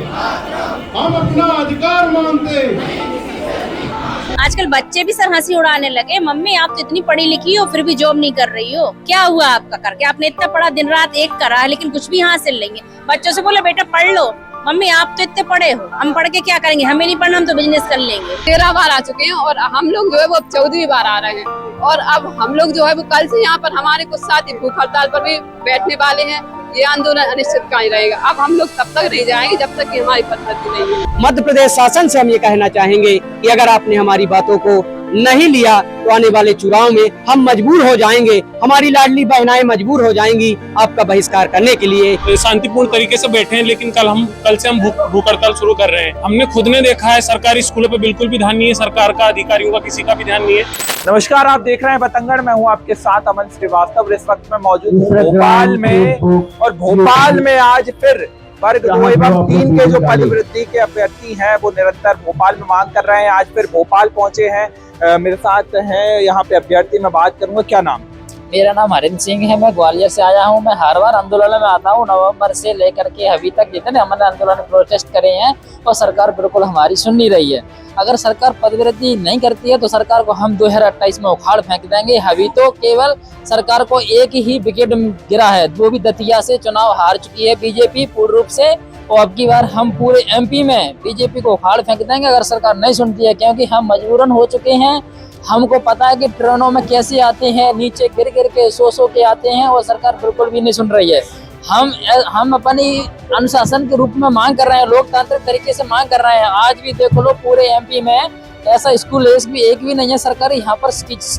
हम अपना अधिकार मानते। आजकल बच्चे भी सर हंसी उड़ाने लगे, मम्मी आप तो इतनी पढ़ी लिखी हो फिर भी जॉब नहीं कर रही हो, क्या हुआ आपका करके? आपने इतना पढ़ा, दिन रात एक करा है लेकिन कुछ भी हासिल नहीं है। बच्चों से बोला बेटा पढ़ लो, मम्मी आप तो इतने पढ़े हो, हम पढ़ के क्या करेंगे, हमें नहीं पढ़ना, हम तो बिजनेस कर लेंगे। 13 बार आ चुके हैं और हम लोग जो है वो अब 14वीं बार आ रहे हैं। और अब हम लोग जो है वो कल से यहाँ पर हमारे कुछ साथी भूख हड़ताल पर भी बैठने वाले हैं। ये आंदोलन अनिश्चित का ही रहेगा। अब हम लोग तब तक नहीं जाएंगे जब तक कि हमारी पद्धति नहीं है। मध्य प्रदेश शासन से हम ये कहना चाहेंगे कि अगर आपने हमारी बातों को नहीं लिया तो आने वाले चुनाव में हम मजबूर हो जाएंगे, हमारी लाडली बहनाएं मजबूर हो जाएंगी आपका बहिष्कार करने के लिए। शांतिपूर्ण तरीके से बैठे हैं, लेकिन कल से हम भूख हड़ताल शुरू कर रहे हैं। हमने खुद ने देखा है सरकारी स्कूलों पे बिल्कुल भी ध्यान नहीं है, सरकार का, अधिकारियों का, किसी का भी ध्यान नहीं है। नमस्कार, आप देख रहे हैं बतंगड़। मैं हूं आपके साथ अमन श्रीवास्तव। इस वक्त मैं मौजूद हूं भोपाल में, और भोपाल में आज फिर वर्ग 2 एवं 3 के जो पदवृद्धि के अभ्यर्थी हैं वो निरंतर भोपाल में मांग कर रहे हैं। आज फिर भोपाल पहुंचे हैं। मेरे साथ हैं यहाँ पे अभ्यर्थी, मैं बात करूंगा। क्या नाम? मेरा नाम हरिंद्र सिंह है, मैं ग्वालियर से आया हूँ। मैं हर बार आंदोलन में आता हूँ, नवंबर से लेकर के अभी तक जितने हमने आंदोलन प्रोटेस्ट करे हैं और सरकार बिल्कुल हमारी सुन नहीं रही है। अगर सरकार पदवृद्धि नहीं करती है तो सरकार को हम 2028 में उखाड़ फेंक देंगे। अभी तो केवल सरकार को एक ही विकेट गिरा है, वो भी दतिया से चुनाव हार चुकी है बीजेपी पूर्ण रूप से। और अब की बार हम पूरे एमपी में बीजेपी को उखाड़ फेंक देंगे अगर सरकार नहीं सुनती है, क्योंकि हम मजबूरन हो चुके हैं। हमको पता है कि ट्रेनों में कैसे आते हैं, नीचे गिर गिर के सो के आते हैं, और सरकार बिल्कुल भी नहीं सुन रही है। हम अपनी अनुशासन के रूप में मांग कर रहे हैं, लोकतांत्रिक तरीके से मांग कर रहे हैं। आज भी देख लो पूरे एमपी में ऐसा स्कूल एक भी नहीं है सरकारी, यहाँ पर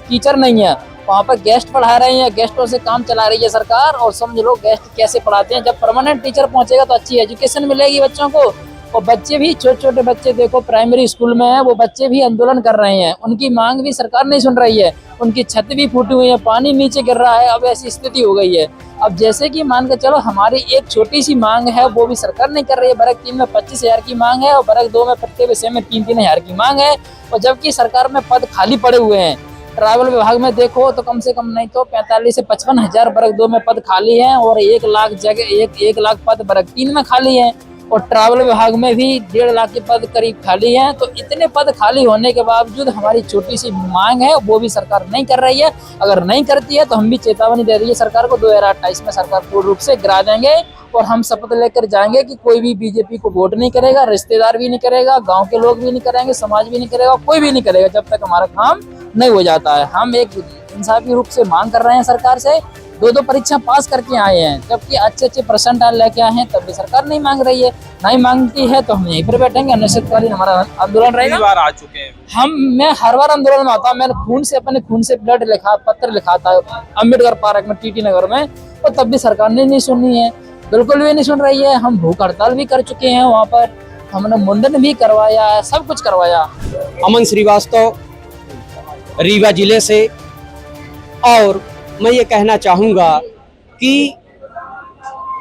टीचर नहीं है, वहाँ पर गेस्ट पढ़ा रहे हैं, गेस्टों से काम चला रही है सरकार। और समझ लो गेस्ट कैसे पढ़ाते हैं। जब परमानेंट टीचर पहुंचेगा तो अच्छी एजुकेशन मिलेगी बच्चों को। और बच्चे भी, छोटे छोटे बच्चे देखो प्राइमरी स्कूल में है, वो बच्चे भी आंदोलन कर रहे हैं, उनकी मांग भी सरकार नहीं सुन रही है। उनकी छत भी फूटी हुई है, पानी नीचे गिर रहा है, अब ऐसी स्थिति हो गई है। अब जैसे कि मान के चलो हमारी एक छोटी सी मांग है, वो भी सरकार नहीं कर रही है। वर्ग 3 में 25,000 की मांग है और वर्ग 2 में प्रत्येक विषय में 3-3 हजार की मांग है। और जबकि सरकार में पद खाली पड़े हुए हैं। ट्रैवल विभाग में देखो तो कम से कम नहीं तो 45 से 55 हजार वर्ग 2 में पद खाली हैं, और 1 लाख जगह 1 लाख पद वर्ग 3 में खाली हैं। और ट्रैवल विभाग में भी 1.5 लाख के पद करीब खाली हैं। तो इतने पद खाली होने के बावजूद हमारी छोटी सी मांग है वो भी सरकार नहीं कर रही है। अगर नहीं करती है तो हम भी चेतावनी दे रही है सरकार को, 2028 में सरकार पूर्ण रूप से गिरा देंगे। और हम शपथ लेकर जाएंगे कि कोई भी बीजेपी को वोट नहीं करेगा, रिश्तेदार भी नहीं करेगा, गांव के लोग भी नहीं करेंगे, समाज भी नहीं करेगा, कोई भी नहीं करेगा जब तक हमारा काम नहीं हो जाता है। हम एक इंसाफी रूप से मांग कर रहे हैं सरकार से। 2 परीक्षा पास करके आए हैं, जबकि अच्छे परसेंटाइल लेके आए हैं, तब भी सरकार नहीं मांग रही है। नहीं मांगती है तो हम यहीं पर बैठेंगे, अनिश्चितकालीन हमारा आंदोलन रहेगा। बार आ चुके हैं मैं हर बार आंदोलन में आता हूँ। मैंने अपने खून से पत्र लिखा था अम्बेडकर पार्क में, टीटी नगर में, और तब भी सरकार ने नहीं सुनी है, बिल्कुल भी नहीं सुन रही है। हम भूख हड़ताल भी कर चुके हैं, वहाँ पर हमने मुंडन भी करवाया है, सब कुछ करवाया। अमन श्रीवास्तव, रीवा जिले से। और मैं ये कहना चाहूँगा कि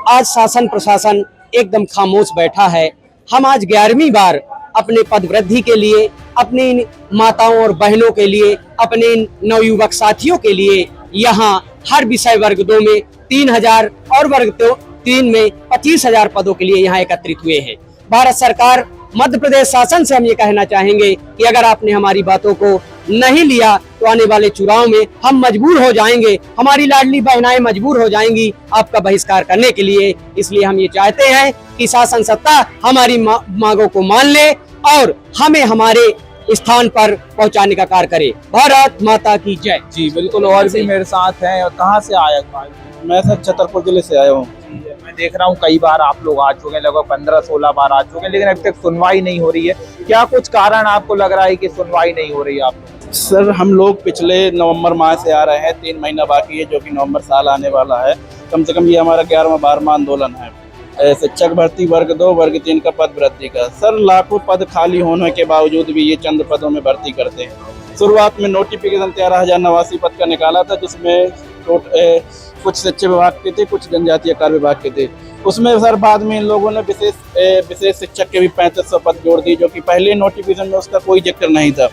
आज शासन प्रशासन एकदम खामोश बैठा है। हम आज 11वीं बार अपने पद वृद्धि के लिए, अपनी माताओं और बहनों के लिए, अपने नवयुवक साथियों के लिए यहाँ हर विषय वर्ग 2 में 3,000 और वर्ग 3 में 25,000 पदों के लिए यहाँ एकत्रित हुए हैं। भारत सरकार, मध्य प्रदेश शासन से हम ये कहना चाहेंगे कि अगर आपने हमारी बातों को नहीं लिया तो आने वाले चुनाव में हम मजबूर हो जाएंगे, हमारी लाडली बहनाएं मजबूर हो जाएंगी आपका बहिष्कार करने के लिए। इसलिए हम ये चाहते हैं कि शासन सत्ता हमारी मांगों को मान ले और हमें हमारे स्थान पर पहुंचाने का कार्य करे। भारत माता की जय। जी बिल्कुल। और भी मेरे साथ हैं। और कहाँ से आया? मैं सर छतरपुर जिले से आया हूँ। मैं देख रहा हूँ कई बार आप लोग आ चुके हैं, लगभग 15-16 बार आ चुके हैं, लेकिन अभी तक सुनवाई नहीं हो रही है। क्या कुछ कारण आपको लग रहा है कि सुनवाई नहीं हो रही है आप? सर हम लोग पिछले नवंबर माह से आ रहे हैं, 3 महीना बाकी है, जो कि नवंबर साल आने वाला है। कम से कम ये हमारा 11वां-12वां आंदोलन है शिक्षक भर्ती वर्ग 2 वर्ग 3 का पद वृद्धि का। सर लाखों पद खाली होने के बावजूद भी ये चंद पदों में भर्ती करते हैं। शुरुआत में नोटिफिकेशन 13,089 पद का निकाला था, जिसमें कुछ शिक्षा विभाग के थे, कुछ जनजातीय कार्य विभाग के थे। उसमें सर बाद में इन लोगों ने विशेष शिक्षक के भी 3500 पद जोड़ दिए, जो कि पहले नोटिफिकेशन में उसका कोई जिक्र नहीं था।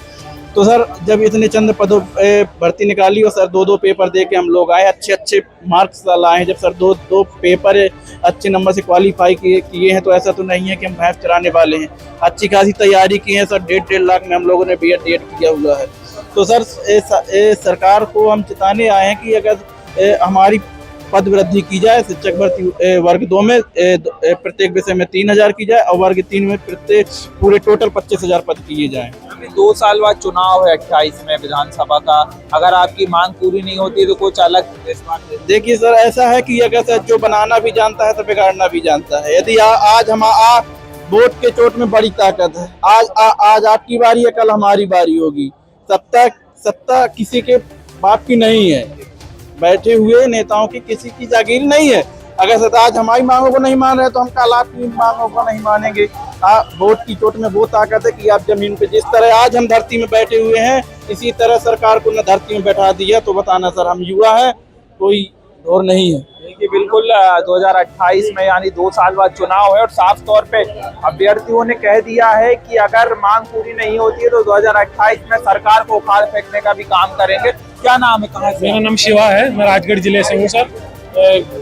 तो सर जब इतने चंद पदों पे भर्ती निकाली और सर 2-2 पेपर दे के हम लोग आए, अच्छे मार्क्स लाए हैं। जब सर 2 पेपर अच्छे नंबर से क्वालिफाई किए हैं तो ऐसा तो नहीं है कि हम भैंस चराने वाले हैं। अच्छी खासी तैयारी की है सर, 1.5 लाख में हम लोगों ने B.Ed किया हुआ है। तो सर सरकार को हम चिताने आए हैं कि अगर हमारी पद वृद्धि की जाए, शिक्षक भर्ती वर्ग 2 में प्रत्येक विषय में 3000 की जाए और वर्ग 3 में प्रत्येक पूरे टोटल 25,000 पद किए जाएं। अभी 2 साल बाद चुनाव है 28 में विधानसभा का, अगर आपकी मांग पूरी नहीं होती तो कुछ अलग इस बात? देखिए सर, ऐसा है कि अगर सर जो बनाना भी जानता है तो बिगाड़ना भी जानता है। यदि आज हम वोट के चोट में बड़ी ताकत है, आज आपकी बारी है, कल हमारी बारी होगी। सत्ता किसी के बाप की नहीं है, बैठे हुए नेताओं की किसी की जागीर नहीं है। अगर सर आज हमारी मांगों को नहीं मान रहे तो हम कल आपकी मांगों को नहीं मानेंगे। वोट की चोट में वो ताकत है कि आप जमीन पे जिस तरह आज हम धरती में बैठे हुए हैं, इसी तरह सरकार को न धरती में बैठा दिया। तो बताना सर, हम युवा हैं, कोई और नहीं है। देखिए बिल्कुल 2028 में यानी 2 साल बाद चुनाव है और साफ तौर पे अभ्यर्थियों ने कह दिया है कि अगर मांग पूरी नहीं होती है तो 2028 में सरकार को उखाड़ फेंकने का भी काम करेंगे। क्या नाम है, कहाँ से? मेरा नाम शिवा है, मैं राजगढ़ जिले से हूँ सर।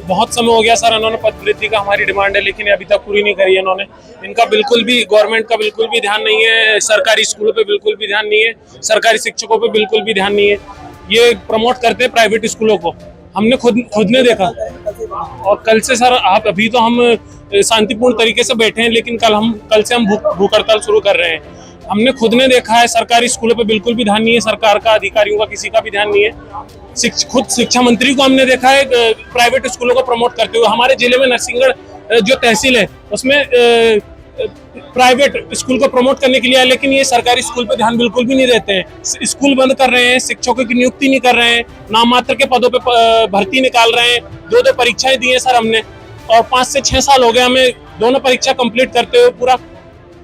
बहुत समय हो गया सर, इन्होंने पद वृद्धि का हमारी डिमांड है लेकिन अभी तक पूरी नहीं करी है इन्होंने। इनका बिल्कुल भी गवर्नमेंट का बिल्कुल भी ध्यान नहीं है, सरकारी स्कूलों पे बिल्कुल भी ध्यान नहीं है, सरकारी शिक्षकों पे बिल्कुल भी ध्यान नहीं है। ये प्रमोट करते हैं प्राइवेट स्कूलों को, हमने खुद ने देखा। और कल से सर आप अभी तो हम शांतिपूर्ण तरीके से बैठे हैं लेकिन कल से हम भूख हड़ताल शुरू कर रहे हैं। हमने खुद ने देखा है सरकारी स्कूलों पे बिल्कुल भी ध्यान नहीं है, सरकार का, अधिकारियों का, किसी का भी ध्यान नहीं है। खुद शिक्षा मंत्री को हमने देखा है प्राइवेट स्कूलों को प्रमोट करते हुए। हमारे जिले में नरसिंहगढ़ जो तहसील है उसमें प्राइवेट स्कूल को प्रमोट करने के लिए, लेकिन ये सरकारी स्कूल पे ध्यान बिल्कुल भी नहीं देते हैं। स्कूल बंद कर रहे हैं, शिक्षकों की नियुक्ति नहीं कर रहे हैं, नाम मात्र के पदों पे भर्ती निकाल रहे हैं। 2 परीक्षाएं दी है सर हमने और 5 से 6 साल हो गए हमें दोनों परीक्षा कंप्लीट करते हुए। पूरा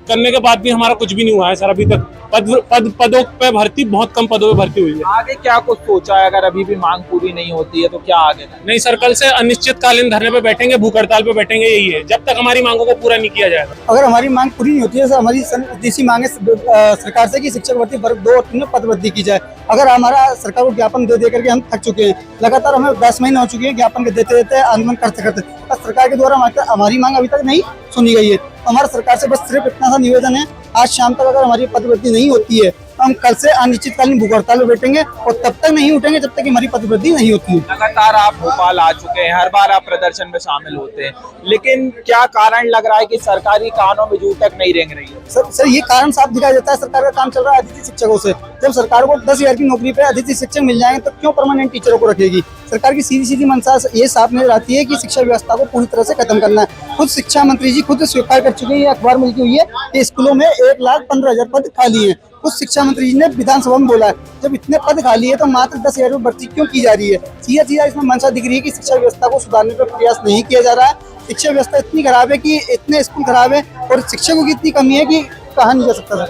करने के बाद भी हमारा कुछ भी नहीं हुआ है सर अभी तक। पदों पे भर्ती, बहुत कम पदों पे भर्ती हुई है। आगे क्या कुछ सोचा है? अगर अभी भी मांग पूरी नहीं होती है तो क्या आगे? नहीं सर, कल से अनिश्चितकालीन धरने पे बैठेंगे, भूख हड़ताल पे बैठेंगे, यही है जब तक हमारी मांगों को पूरा नहीं किया जाएगा। अगर हमारी मांग पूरी नहीं होती है सर, हमारी तीसरी मांग है सरकार से कि शिक्षक भर्ती वर्ग 2 और 3 में पद वृद्धि की जाए। अगर हमारा सरकार को ज्ञापन दे करके हम थक चुके हैं, लगातार हमें 10 महीने हो चुके हैं ज्ञापन देते आंदोलन करते सरकार के द्वारा हमारी मांग अभी तक नहीं सुनी गई है। हमारा सरकार से बस सिर्फ इतना सा निवेदन है, आज शाम तक अगर हमारी पद वृद्धि नहीं होती है तो हम कल से अनिश्चितकालीन भूख हड़ताल में बैठेंगे और तब तक नहीं उठेंगे जब तक कि हमारी पद वृद्धि नहीं होती है। लगातार आप भोपाल आ चुके हैं, हर बार आप प्रदर्शन में शामिल होते हैं, लेकिन क्या कारण लग रहा है कि सरकारी कानों में जूं तक नहीं रेंग रही है? सर ये कारण साफ दिखाई देता है, सरकार का काम चल रहा है अतिथि शिक्षकों से। जब सरकार को 10,000 की नौकरी पे अतिथि शिक्षक मिल जाएंगे तो क्यों परमानेंट टीचरों को रखेगी? सरकार की सीधी मंशा ये साफ नजर आती है कि शिक्षा व्यवस्था को पूरी तरह से खत्म करना है। खुद शिक्षा मंत्री जी खुद स्वीकार कर चुके हैं, ये अखबार में लिखी हुई है कि स्कूलों में 1,15,000 पद खाली हैं। खुद शिक्षा मंत्री जी ने विधानसभा में बोला है जब इतने पद खाली है तो मात्र 10,000 में भर्ती क्यों की जा रही है? सीधा इसमें मंशा दिख रही है कि शिक्षा व्यवस्था को सुधारने पर प्रयास नहीं किया जा रहा है। शिक्षा व्यवस्था इतनी खराब है कि इतने स्कूल खराब है और शिक्षकों की इतनी कमी है कि कहा नहीं जा सकता।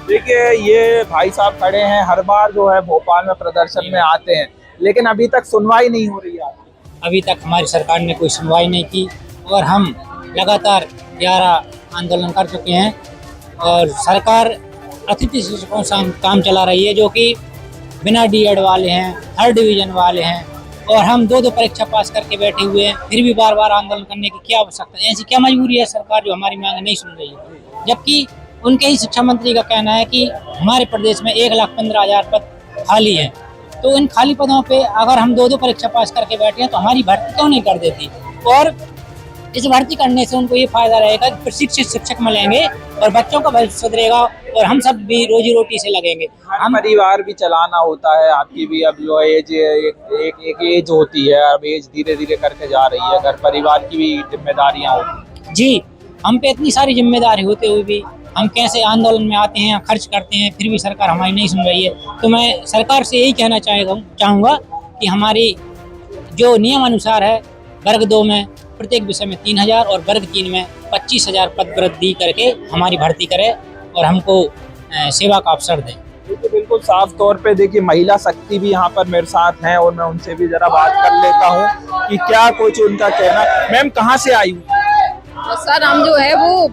देखिए ये भाई साहब खड़े हैं, हर बार जो है भोपाल में प्रदर्शन में आते हैं लेकिन अभी तक सुनवाई नहीं हो रही है। अभी तक हमारी सरकार ने कोई सुनवाई नहीं की और हम लगातार 11 आंदोलन कर चुके हैं और सरकार अतिथि शिक्षकों से काम चला रही है जो कि बिना D.Ed वाले हैं, 3rd डिवीजन वाले हैं और हम 2 परीक्षा पास करके बैठे हुए हैं, फिर भी बार बार आंदोलन करने की क्या आवश्यकता है? ऐसी क्या मजबूरी है सरकार जो हमारी मांग नहीं सुन रही है? जबकि उनके ही शिक्षा मंत्री का कहना है कि हमारे प्रदेश में 1,15,000 पद खाली हैं, तो इन खाली पदों पे अगर हम 2 परीक्षा पास करके बैठे हैं तो हमारी भर्ती क्यों नहीं कर देती? और इस भर्ती करने से उनको ये फायदा रहेगा कि प्रशिक्षित शिक्षक मिलेंगे और बच्चों का भविष्य सुधरेगा और हम सब भी रोजी रोटी से लगेंगे। हम परिवार भी चलाना होता है, आपकी भी अब जो एज एक एज होती है, अब एज धीरे धीरे करके जा रही है, घर परिवार की भी जिम्मेदारियां होती जी। हम पे इतनी सारी जिम्मेदारी होते हुए भी हम कैसे आंदोलन में आते हैं, खर्च करते हैं, फिर भी सरकार हमारी नहीं सुन रही है। तो मैं सरकार से यही कहना चाहूँगा कि हमारी जो नियम अनुसार है वर्ग 2 में प्रत्येक विषय में 3,000 और वर्ग 3 में 25,000 पद वृद्धि करके हमारी भर्ती करे और हमको सेवा का अवसर दें। देखिए बिल्कुल साफ तौर पे देखिए महिला शक्ति भी यहाँ पर मेरे साथ हैं और मैं उनसे भी जरा बात कर लेता हूँ कि क्या कुछ उनका कहना। मैम कहाँ से आई हूँ? और सर हम जो है वो,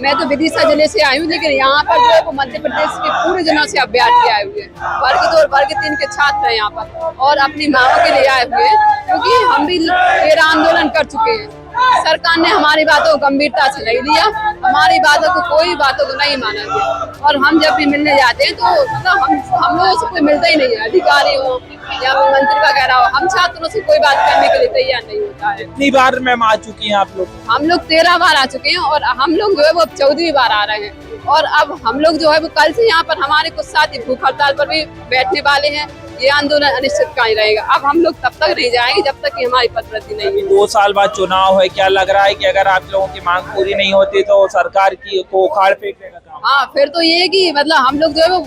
मैं तो विदिशा जिले से आई हूँ, लेकिन यहाँ पर जो है वो मध्य प्रदेश के पूरे जिलों से अभ्यर्थी आए हुए हैं। वर्ग 2 और वर्ग 3 के छात्र हैं यहाँ पर और अपनी मांगों के लिए आए हुए हैं, क्योंकि हम भी 13 आंदोलन कर चुके हैं। सरकार ने हमारी बातों को गंभीरता से नहीं लिया, हमारी बातों को कोई बातों को नहीं माना गया। और हम जब भी मिलने जाते हैं तो मतलब हम लोगों से कोई मिलता ही नहीं है, अधिकारी हो या मंत्री वगैरह हो, हम छात्रों से कोई बात करने के लिए तैयार नहीं होता है। कितनी बार मैम आ चुकी हैं आप लोग? हम लोग 13 बार आ चुके हैं और हम लोग जो है वो अब 14वीं बार आ रहे हैं। और अब हम लोग जो है वो कल से यहाँ पर हमारे कुछ साथी भूख हड़ताल पर भी बैठने वाले हैं। ये आंदोलन अनिश्चित का ही रहेगा। अब हम लोग तब तक नहीं जाएंगे जब तक कि हमारी पदवृद्धि नहीं है। 2 साल बाद चुनाव है, क्या लग रहा है कि अगर आप लोगों की मांग पूरी नहीं होती तो सरकार की को उखाड़ फेंकने का काम? हाँ, फिर तो ये है कि मतलब हम लोग जो है वो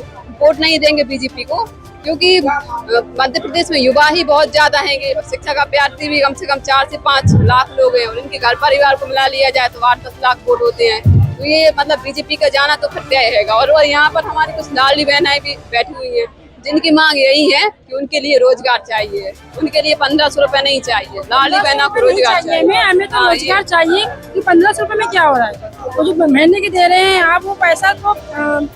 वोट नहीं देंगे बीजेपी को, क्योंकि मध्य प्रदेश में युवा ही बहुत ज्यादा हैं। शिक्षक अभ्यर्थी भी कम से कम 4 से 5 लाख लोग हैं और इनके घर परिवार को मिला लिया जाए तो 8-10 लाख वोट होते हैं। तो ये मतलब बीजेपी का जाना तो फिर तय रहेगा। और यहाँ पर हमारी कुछ लाडली बहनाएं भी बैठी हुई हैं, जिनकी मांग यही है कि उनके लिए रोजगार चाहिए, उनके लिए 1500 रुपए नहीं चाहिए। लाडली बहना को रोजगार चाहिए। हमें तो रोजगार चाहिए कि 1500 रुपए में क्या हो रहा है? वो जो महीने के दे रहे हैं आप, वो पैसा तो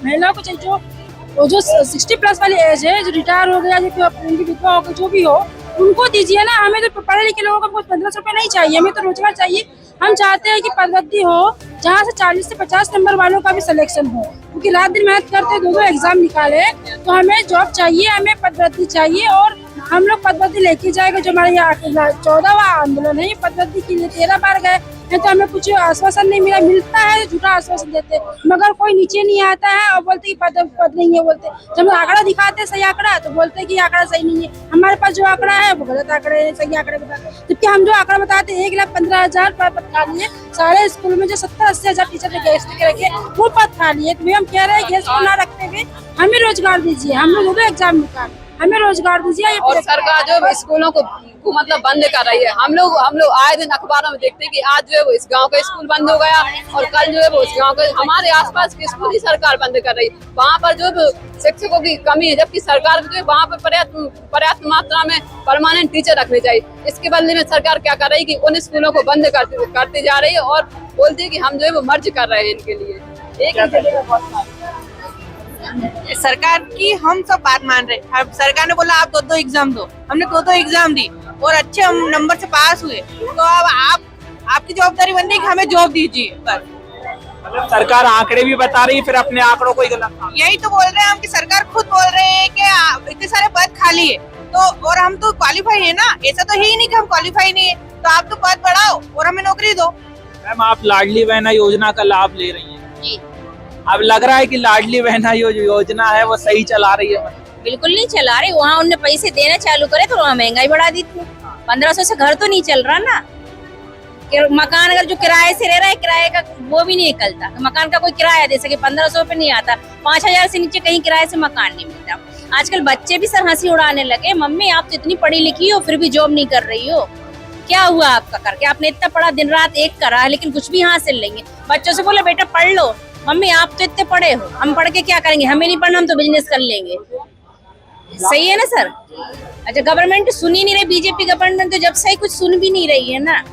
महिलाओं को चाहिए। जो 60+ वाली एज है, जो रिटायर हो गया, जो उनकी विधवा हो गई, जो भी हो, उनको दीजिए ना। हमें तो पढ़े लिखे लोगों को 1500 रुपए नहीं चाहिए, हमें तो रोजगार चाहिए। हम चाहते हैं कि पदोन्नति हो, जहाँ से 40 से 50 नंबर वालों का भी सिलेक्शन हो, क्योंकि रात दिन मेहनत करते 2 एग्जाम निकाले। तो हमें जॉब चाहिए, हमें पदोन्नति चाहिए और हम लोग पदोन्नति लेके जाएंगे। जो हमारे यहाँ 14वां आंदोलन है, ये पदोन्नति के लिए 13 बार गए हैं, तो हमें कुछ आश्वासन नहीं मिलता है, झूठा आश्वासन देते, मगर कोई नीचे नहीं आता है और बोलते कि पद नहीं है। बोलते जब आंकड़ा दिखाते सही आंकड़ा तो बोलते कि आंकड़ा सही नहीं है। हमारे पास जो आंकड़ा है वो गलत आंकड़े है, सही आंकड़े बताते। जबकि हम जो आंकड़ा बताते 1,15,000 पद खाली है। सारे स्कूल में जो 70-80 हजार टीचर ने गेस्ट के रखे वो पद खाली है। तो हम कह रहे हैं गेस्ट को ना रखते हुए हमें रोजगार दीजिए। हम लोग 2 एग्जाम निकाल, हमें रोजगार दीजिए। और सरकार जो स्कूलों को मतलब बंद कर रही है। हम लोग आए दिन अखबारों में देखते हैं कि आज जो है वो इस गांव का स्कूल बंद हो गया और कल जो है वो इस गांव का, हमारे आसपास के स्कूल ही सरकार बंद कर रही है। वहाँ पर जो शिक्षकों की कमी है, जबकि सरकार जो है वहाँ पर पर्याप्त मात्रा में परमानेंट टीचर रखने चाहिए। इसके बदले में सरकार क्या कर रही है कि उन स्कूलों को बंद करती जा रही है और बोलती है कि हम जो है वो मर्ज कर रहे हैं इनके लिए। सरकार की हम सब बात मान रहे हैं। सरकार ने बोला आप 2 एग्जाम दो, हमने 2 एग्जाम दी और अच्छे हम नंबर से पास हुए। तो अब आपकी जवाबदारी बनती है कि हमें जॉब दीजिए। पर मतलब सरकार आंकड़े भी बता रही है, फिर अपने आंकड़ों को ही गलत। यही तो बोल रहे हैं हम कि सरकार खुद बोल रहे हैं कि इतने सारे पद खाली है तो, और हम तो क्वालिफाई है ना। ऐसा तो है ही नहीं कि हम क्वालिफाई नहीं है। तो आप तो पद बढ़ाओ और हमें नौकरी दो। मैम आप लाडली बहना योजना का लाभ ले रही है जी। अब लग रहा है कि लाडली बहना योजना है वो सही चला रही है? बिल्कुल नहीं चला रही। वहाँ उनने पैसे देना चालू करे तो वहाँ महंगाई बढ़ा दी थी। 1500 से घर तो नहीं चल रहा ना। मकान अगर जो किराए से रह रहा है, किराए का वो भी नहीं निकलता। मकान का कोई किराया दे सके 1500 पे नहीं आता। 5000 से नीचे कहीं किराए से मकान नहीं मिलता। आजकल बच्चे भी सर हंसी उड़ाने लगे, मम्मी आप तो इतनी पढ़ी लिखी हो फिर भी जॉब नहीं कर रही हो, क्या हुआ आपका करके? आपने इतना पढ़ा, दिन रात एक करा है लेकिन कुछ भी हासिल नहीं है। बच्चों से बोले बेटा पढ़ लो, मम्मी आप तो इतने पढ़े हो, हम पढ़ के क्या करेंगे, हमें नहीं पढ़ना, हम तो बिजनेस कर लेंगे। सही है ना सर? अच्छा, गवर्नमेंट सुन ही नहीं रही। बीजेपी गवर्नमेंट तो जब से कुछ सुन भी नहीं रही है ना।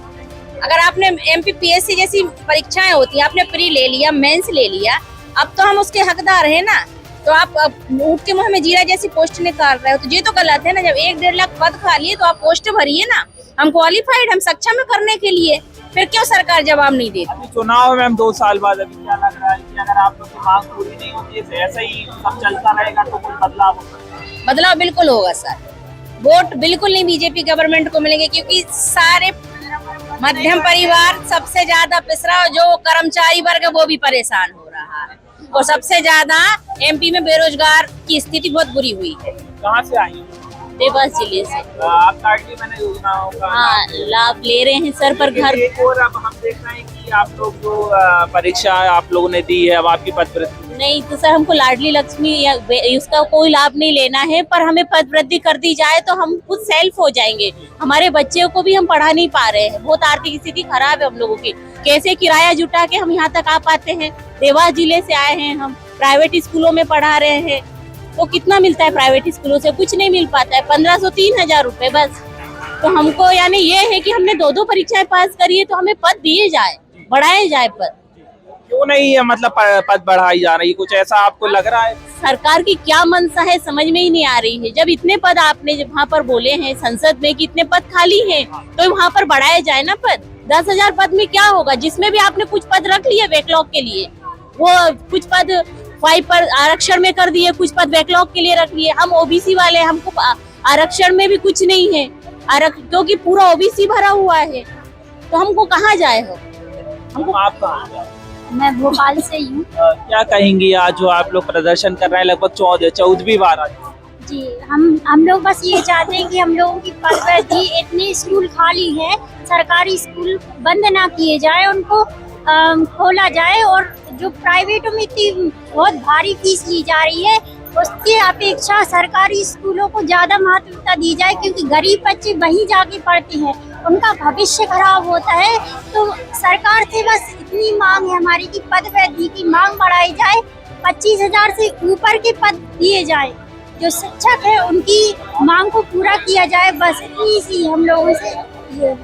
अगर आपने MPPSC जैसी परीक्षाएं होती है, आपने प्री ले लिया, मेंस ले लिया, अब तो हम उसके हकदार हैं ना। तो आप ऊँट के मुंह में जीरा जैसी पोस्ट निकाल रहे हो, तो ये तो गलत है ना। जब 1-1.5 लाख पद खाली है तो आप पोस्ट भरिए ना। हम क्वालिफाइड, हम सक्षम है करने के लिए, फिर क्यों सरकार जवाब नहीं देती? अभी चुनाव में हम 2 साल बाद, अभी क्या लग रहा है कि अगर आप लोग की मांग पूरी नहीं होती है, ऐसा ही सब चलता रहेगा तो कोई बदलाव होगा? बदलाव बिल्कुल होगा सर। वोट बिल्कुल नहीं बीजेपी गवर्नमेंट को मिलेंगे, क्योंकि सारे मध्यम परिवार सबसे ज्यादा पिसरा, जो कर्मचारी वर्ग वो भी परेशान हो रहा है। और सबसे ज्यादा MP में बेरोजगार की स्थिति बहुत बुरी हुई है। कहाँ से आई हैं? देवास जिले से। आप लाडली बहना योजनाओं का लाभ ले रहे हैं सर, पर घर और अब हम देख रहे हैं कि आप लोग जो परीक्षा आप लोगों ने दी है, अब आपकी पदवृत्ति नहीं। तो सर हमको लाडली लक्ष्मी या उसका कोई लाभ नहीं लेना है, पर हमें पदवृत्ति कर दी जाए तो हम खुद सेल्फ हो जाएंगे। हमारे बच्चों को भी हम पढ़ा नहीं पा रहे हैं, बहुत आर्थिक स्थिति खराब है हम लोगों की। कैसे किराया जुटा के हम यहाँ तक आ पाते हैं? देवास जिले से आए हैं हम, प्राइवेट स्कूलों में पढ़ा रहे हैं, तो कितना मिलता है प्राइवेट स्कूलों से? कुछ नहीं मिल पाता है, 1500-3000 रुपए बस। तो हमको यानी ये है कि हमने 2 परीक्षाएं पास करी है तो हमें पद दिए जाए, बढ़ाए जाए पद। क्यों नहीं है मतलब पद बढ़ाई जा रही, कुछ ऐसा आपको लग रहा है? सरकार की क्या मंशा है समझ में ही नहीं आ रही है। जब इतने पद आपने वहाँ पर बोले हैं संसद में कि इतने पद खाली हैं, तो वहाँ पर बढ़ाया जाए ना पद। 10,000 पद में क्या होगा, जिसमें भी आपने कुछ पद रख लिए बैकलॉग के लिए, वो कुछ पद 5 पर आरक्षण में कर दिए, कुछ पद बैकलॉग के लिए रख लिए। हम ओबीसी वाले, हमको आरक्षण में भी कुछ नहीं है, क्योंकि पूरा ओबीसी भरा हुआ है, तो हमको कहाँ जाए हो। आप कहाँ? मैं भोपाल से ही हूँ। क्या कहेंगी आज जो आप लोग प्रदर्शन कर रहे हैं लगभग 14वीं बार आज? जी, हम लोग बस ये चाहते हैं कि हम लोगों की पदवृद्धि, इतने स्कूल खाली हैं, सरकारी स्कूल बंद ना किए जाए, उनको खोला जाए, और जो प्राइवेटों में इतनी बहुत भारी फीस ली जा रही है उसकी अपेक्षा सरकारी स्कूलों को ज्यादा महत्वता दी जाए, क्योंकि गरीब बच्चे वहीं जाके पढ़ते हैं, उनका भविष्य खराब होता है। तो सरकार से बस इतनी मांग है हमारी कि पद वृद्धि की मांग बढ़ाई जाए, 25,000 से ऊपर के पद दिए जाए, जो शिक्षक है उनकी मांग को पूरा किया जाए, बस इतनी सी हम लोगों से।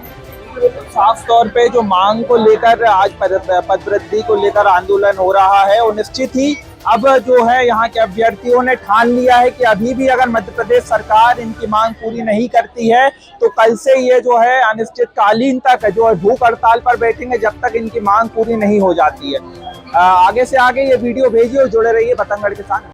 साफ तौर पे जो मांग को लेकर आज पद वृद्धि को लेकर आंदोलन हो रहा है, और निश्चित ही अब जो है यहाँ के अभ्यर्थियों ने ठान लिया है कि अभी भी अगर मध्य प्रदेश सरकार इनकी मांग पूरी नहीं करती है तो कल से ये जो है अनिश्चितकालीन तक जो है भूख हड़ताल पर बैठेंगे जब तक इनकी मांग पूरी नहीं हो जाती है। आगे से आगे ये वीडियो भेजिए और जुड़े रहिए बतंगड़ के साथ।